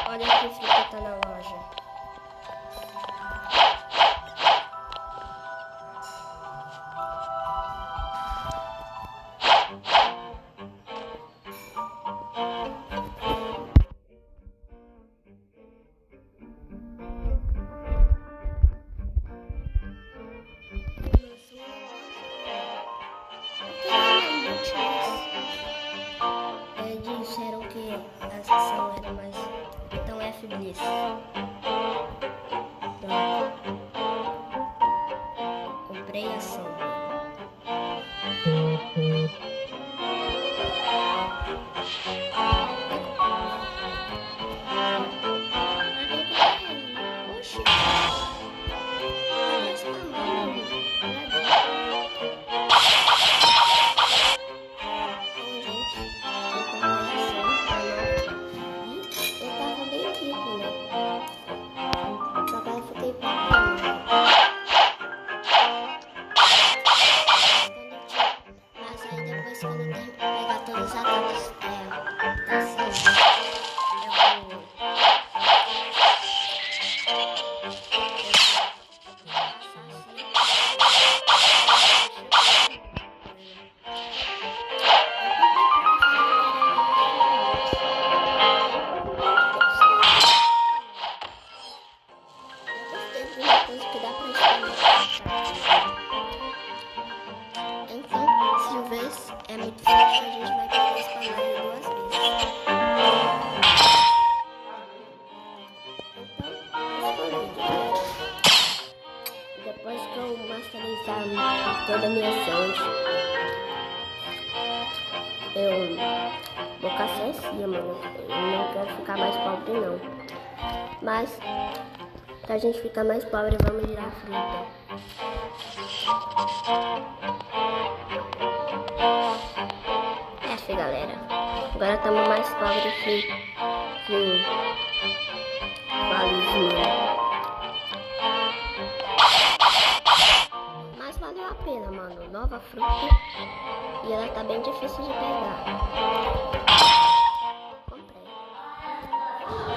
Olha que fruta tá na loja. Disseram que a ação era mais. Então é feliz. Pronto. Comprei a ação. Oxi. Olha esse tamanho. Quando eu pegar todos os ataques da ação, eu vou que dá pra escolher. Então, se o vez é muito forte, a gente vai poder espalhar duas vezes. Então, escolhi. Depois que eu masterizar toda a minha ação, eu vou caçar em cima, mano. Eu não quero ficar mais pobre, não. Mas, pra gente ficar mais pobre, vamos virar fruta. Essa, galera. Agora estamos mais pobres que valezinho. Mas valeu a pena, mano. Nova fruta. E ela tá bem difícil de pegar.